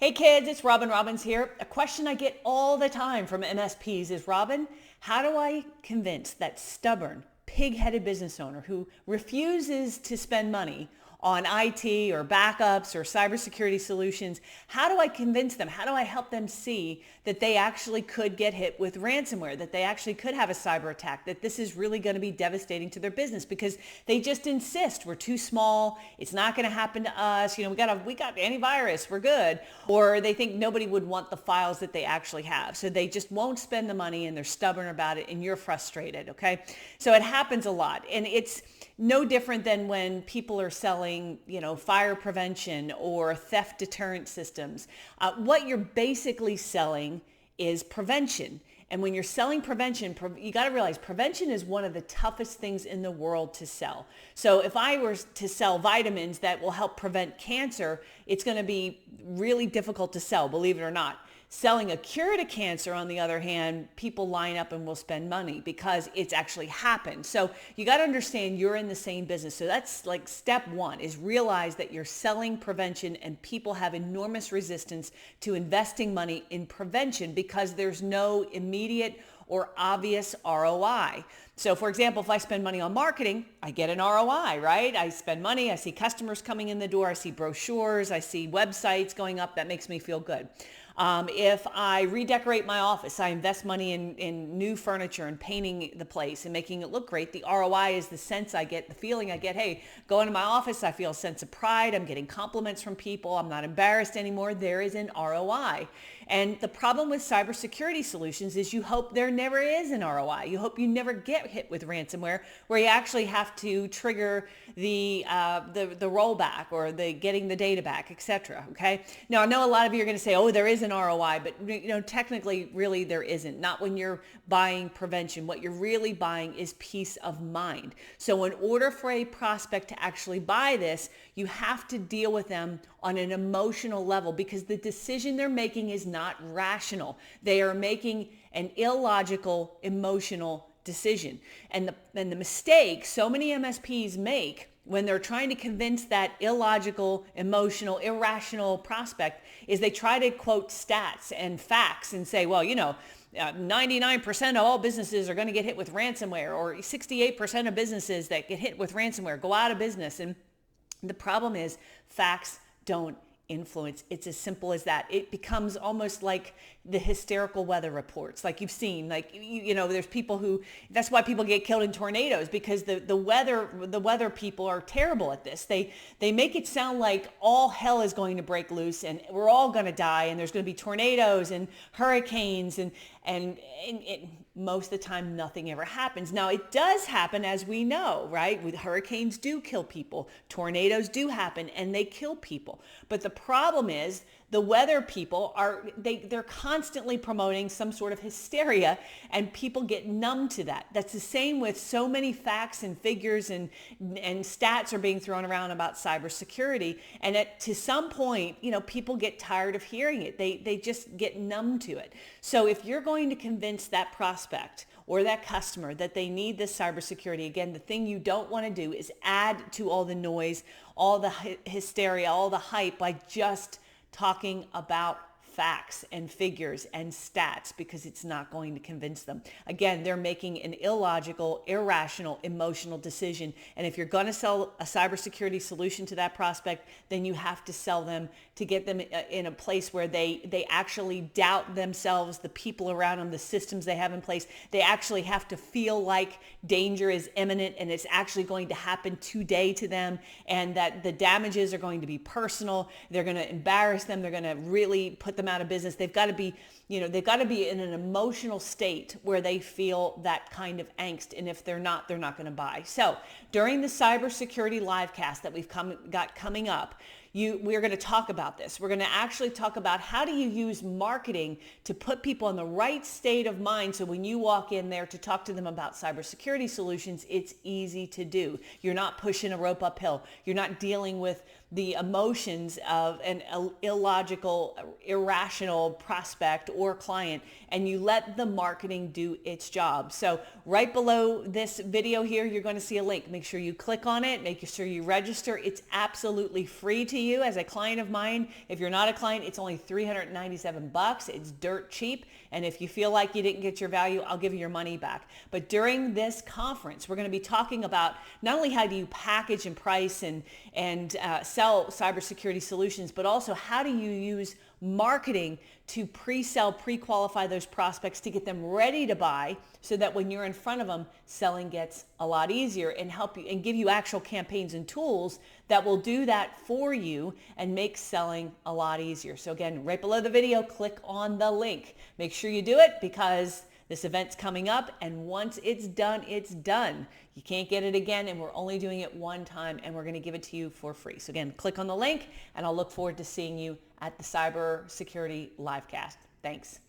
Hey kids, it's Robin Robbins here. A question I get all the time from MSPs is, Robin, how do I convince that stubborn, pig-headed business owner who refuses to spend money on IT or backups or cybersecurity solutions? How do I convince them? How do I help them see that they actually could get hit with ransomware, that they actually could have a cyber attack, that this is really going to be devastating to their business because they just insist we're too small, it's not going to happen to us, we got antivirus, we're good. Or they think nobody would want the files that they actually have. So they just won't spend the money and they're stubborn about it and you're frustrated, okay? So it happens a lot, and it's no different than when people are selling, fire prevention or theft deterrent systems. What you're basically selling is prevention. And when you're selling prevention, you got to realize prevention is one of the toughest things in the world to sell. So if I were to sell vitamins that will help prevent cancer, it's going to be really difficult to sell, believe it or not. Selling a cure to cancer, on the other hand, people line up and will spend money because it's actually happened. So you got to understand you're in the same business. So that's like step one, is realize that you're selling prevention and people have enormous resistance to investing money in prevention because there's no immediate or obvious ROI. So for example, if I spend money on marketing, I get an ROI, right? I spend money, I see customers coming in the door, I see brochures, I see websites going up, that makes me feel good. If I redecorate my office, I invest money in new furniture and painting the place and making it look great. The ROI is the sense I get, the feeling I get, hey, go into my office, I feel a sense of pride, I'm getting compliments from people, I'm not embarrassed anymore, there is an ROI. And the problem with cybersecurity solutions is you hope there never is an ROI. You hope you never get hit with ransomware where you actually have to trigger the rollback or the getting the data back, etc. Okay. Now I know a lot of you are going to say, oh, there is an ROI, but technically, really, there isn't. Not when you're buying prevention. What you're really buying is peace of mind. So in order for a prospect to actually buy this, you have to deal with them on an emotional level because the decision they're making is not rational. They are making an illogical, emotional decision. And the mistake so many MSPs make when they're trying to convince that illogical, emotional, irrational prospect is they try to quote stats and facts and say, well, 99% of all businesses are going to get hit with ransomware, or 68% of businesses that get hit with ransomware go out of business. And the problem is facts don't influence. It's as simple as that. It becomes almost like the hysterical weather reports, like you've seen, there's people who, that's why people get killed in tornadoes, because the weather people are terrible at this. They make it sound like all hell is going to break loose and we're all going to die and there's going to be tornadoes and hurricanes and most of the time nothing ever happens. Now it does happen, as we know, right? With hurricanes do kill people, tornadoes do happen and they kill people. But the problem is the weather people they're constantly promoting some sort of hysteria and people get numb to that. That's the same with so many facts and figures and stats are being thrown around about cybersecurity. And to some point, people get tired of hearing it. They just get numb to it. So if you're going to convince that prospect or that customer that they need this cybersecurity, again, the thing you don't want to do is add to all the noise, all the hysteria, all the hype by just talking about facts and figures and stats, because it's not going to convince them. Again, they're making an illogical, irrational, emotional decision. And if you're going to sell a cybersecurity solution to that prospect, then you have to sell them to get them in a place where they actually doubt themselves, the people around them, the systems they have in place. They actually have to feel like danger is imminent and it's actually going to happen today to them, and that the damages are going to be personal. They're going to embarrass them. They're going to really put them out of business. They've got to be in an emotional state where they feel that kind of angst. And if they're not going to buy. So during the cybersecurity livecast that we've got coming up, we're going to talk about this. We're going to actually talk about how do you use marketing to put people in the right state of mind so when you walk in there to talk to them about cybersecurity solutions, it's easy to do. You're not pushing a rope uphill. You're not dealing with the emotions of an illogical, irrational prospect or client, and you let the marketing do its job. So right below this video here, you're going to see a link. Make sure you click on it. Make sure you register. It's absolutely free to you as a client of mine. If you're not a client, it's only $397. It's dirt cheap. And if you feel like you didn't get your value, I'll give you your money back. But during this conference, we're going to be talking about not only how do you package and price and sell cybersecurity solutions, but also how do you use marketing to pre-sell, pre-qualify those prospects to get them ready to buy, so that when you're in front of them, selling gets a lot easier, and help you and give you actual campaigns and tools that will do that for you and make selling a lot easier. So again, right below the video, click on the link. Make sure you do it, because this event's coming up, and once it's done, it's done. You can't get it again, and we're only doing it one time, and we're going to give it to you for free. So again, click on the link, and I'll look forward to seeing you at the Cybersecurity Livecast. Thanks.